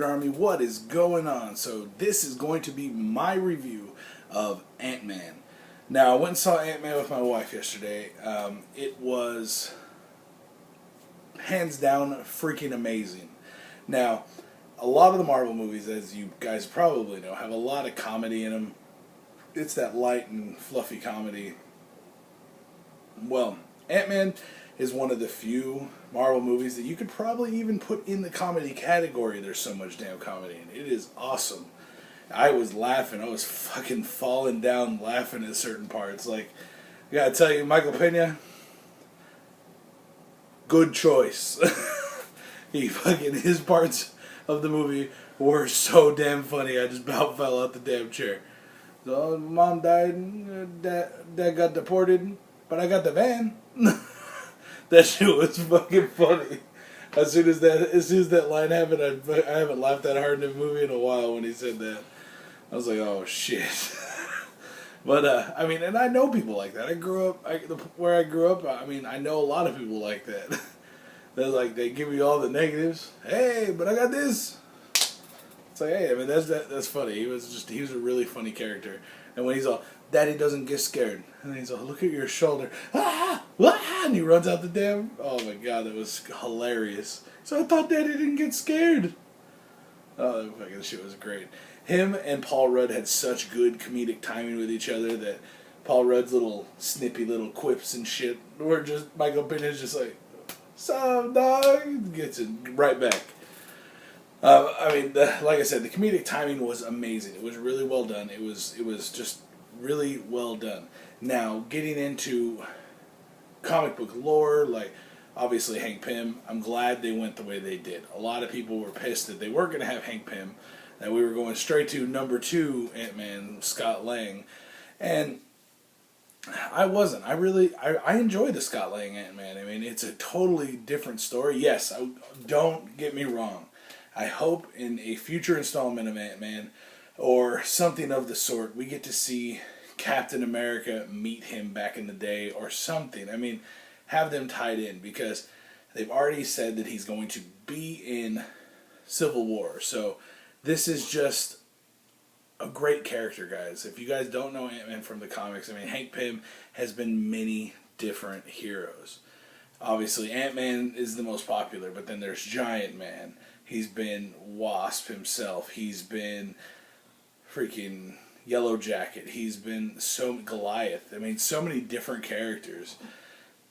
Army, what is going on? So this is going to be my review of Ant-Man. Now, I went and saw Ant-Man with my wife yesterday. It was hands down freaking amazing. Now, a lot of the Marvel movies, as you guys probably know, have a lot of comedy in them. It's that light and fluffy comedy. Well, Ant-Man is one of the few Marvel movies that you could probably even put in the comedy category. There's so much damn comedy in it. It is awesome. I was laughing. I was fucking falling down laughing at certain parts. Like, I gotta tell you, Michael Pena, good choice. His parts of the movie were so damn funny. I just about fell out the damn chair. So, Mom died, Dad got deported, but I got the van. That shit was fucking funny. As soon as that line happened, I haven't laughed that hard in a movie in a while when he said that. I was like, oh shit. But and I know people like that. Where I grew up. I know a lot of people like that. They're like, they give you all the negatives. Hey, but I got this. It's like, hey, that's funny. He was a really funny character. And when he's all, Daddy doesn't get scared, and then he's all, look at your shoulder, and he runs out the damn. Oh my god, that was hilarious. So I thought Daddy didn't get scared. Oh, that fucking shit was great. Him and Paul Rudd had such good comedic timing with each other that Paul Rudd's little snippy little quips and shit were just, Michael Pena's just like, "Sup, dog?" Gets it right back. Like I said, the comedic timing was amazing. It was really well done. It was just really well done. Now, getting into comic book lore, like, obviously Hank Pym, I'm glad they went the way they did. A lot of people were pissed that they weren't going to have Hank Pym, that we were going straight to number 2 Ant-Man, Scott Lang. And I wasn't. I enjoy the Scott Lang Ant-Man. It's a totally different story. Yes, don't get me wrong. I hope in a future installment of Ant-Man, or something of the sort, we get to see Captain America meet him back in the day, or something. Have them tied in, because they've already said that he's going to be in Civil War. So this is just a great character, guys. If you guys don't know Ant-Man from the comics, Hank Pym has been many different heroes. Obviously, Ant-Man is the most popular, but then there's Giant Man. He's been Wasp himself. He's been freaking Yellow Jacket. He's been Goliath. So many different characters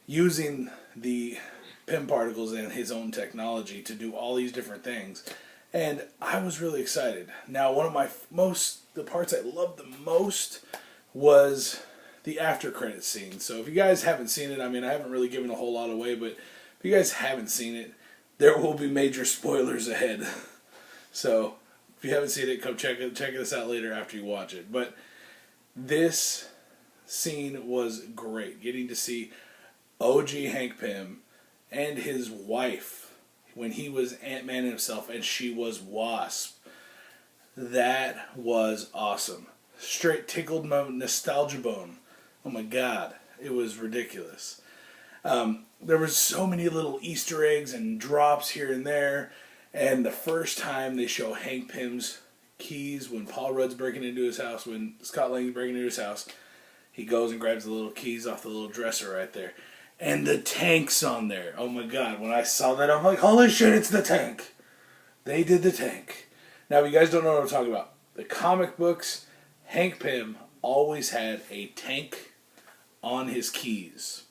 using the Pym particles and his own technology to do all these different things. And I was really excited. Now, one of the parts I loved the most was the after credits scene. So if you guys haven't seen it, I haven't really given a whole lot away, but if you guys haven't seen it, there will be major spoilers ahead. So if you haven't seen it, come check this out later after you watch it. But this scene was great. Getting to see OG Hank Pym and his wife when he was Ant-Man himself and she was Wasp. That was awesome. Straight tickled my nostalgia bone. Oh my god, it was ridiculous. There was so many little Easter eggs and drops here and there. And the first time they show Hank Pym's keys, when Paul Rudd's breaking into his house, when Scott Lang's breaking into his house, he goes and grabs the little keys off the little dresser right there. And the tank's on there. Oh my god, when I saw that, I'm like, holy shit, it's the tank. They did the tank. Now, if you guys don't know what I'm talking about, the comic books, Hank Pym always had a tank on his keys.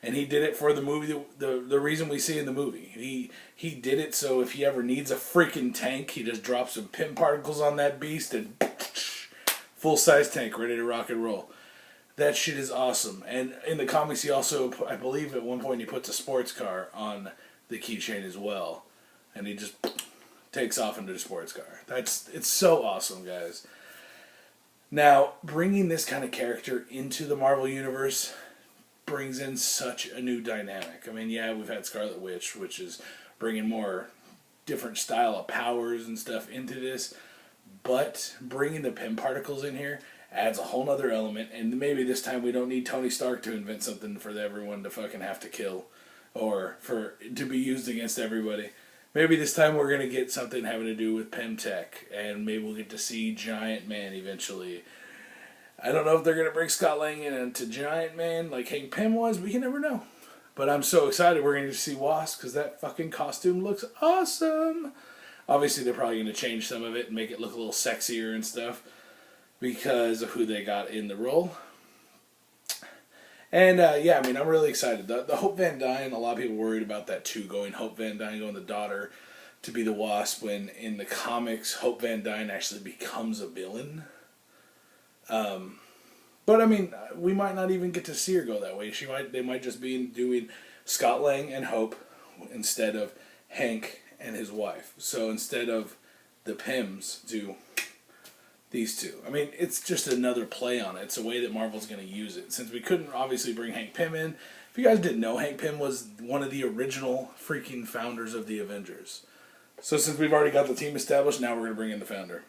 And he did it for the movie, the reason we see in the movie. He did it so if he ever needs a freaking tank, he just drops some Pym particles on that beast and full-size tank ready to rock and roll. That shit is awesome. And in the comics, he also, I believe at one point, he puts a sports car on the keychain as well. And he just takes off into the sports car. It's so awesome, guys. Now, bringing this kind of character into the Marvel Universe brings in such a new dynamic. We've had Scarlet Witch, which is bringing more different style of powers and stuff into this, but bringing the Pym particles in here adds a whole nother element, and maybe this time we don't need Tony Stark to invent something for everyone to fucking have to kill, or for to be used against everybody. maybe this time we're going to get something having to do with Pemtech, and maybe we'll get to see Giant Man eventually. I don't know if they're going to bring Scott Lang into Giant Man like Hank Pym was, but you never know. But I'm so excited we're going to see Wasp, because that fucking costume looks awesome. Obviously, they're probably going to change some of it and make it look a little sexier and stuff because of who they got in the role. And, yeah, I mean, I'm really excited. The Hope Van Dyne, a lot of people worried about that too, Hope Van Dyne going the daughter to be the Wasp, when in the comics, Hope Van Dyne actually becomes a villain. But, I mean, we might not even get to see her go that way. They might just be doing Scott Lang and Hope instead of Hank and his wife. So instead of the Pyms, do these two. I mean, it's just another play on it. It's a way that Marvel's going to use it. Since we couldn't obviously bring Hank Pym in. If you guys didn't know, Hank Pym was one of the original freaking founders of the Avengers. So since we've already got the team established, now we're going to bring in the founder.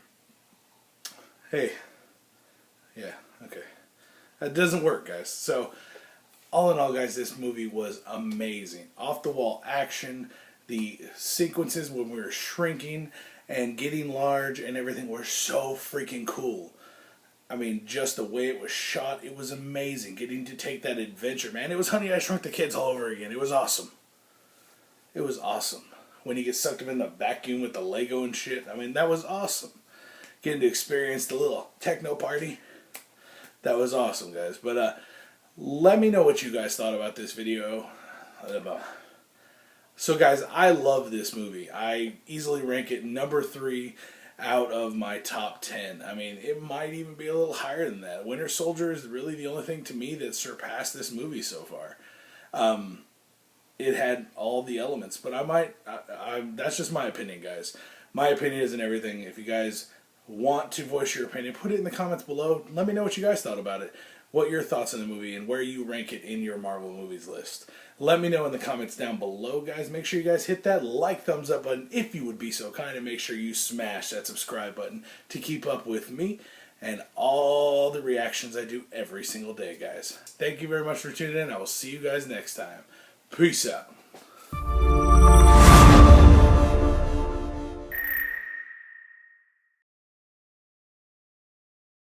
Hey. Yeah, okay. That doesn't work, guys. So, all in all, guys, this movie was amazing. Off-the-wall action, the sequences when we were shrinking and getting large and everything were so freaking cool. I mean, just the way it was shot, it was amazing. Getting to take that adventure, man. It was Honey, I Shrunk the Kids all over again. It was awesome. It was awesome. When you get sucked up in the vacuum with the Lego and shit, I mean, that was awesome. Getting to experience the little techno party, that was awesome, guys. But let me know what you guys thought about this video. So, guys, I love this movie. I easily rank it number 3 out of my top 10. I mean, it might even be a little higher than that. Winter Soldier is really the only thing to me that surpassed this movie so far. It had all the elements, but that's just my opinion, guys. My opinion isn't everything. If you guys want to voice your opinion, put it in the comments below. Let me know what you guys thought about it. What your thoughts on the movie and where you rank it in your Marvel movies list. Let me know in the comments down below, guys. Make sure you guys hit that like, thumbs up button if you would be so kind, and make sure you smash that subscribe button to keep up with me and all the reactions I do every single day, guys. Thank you very much for tuning in. I will see you guys next time. Peace out.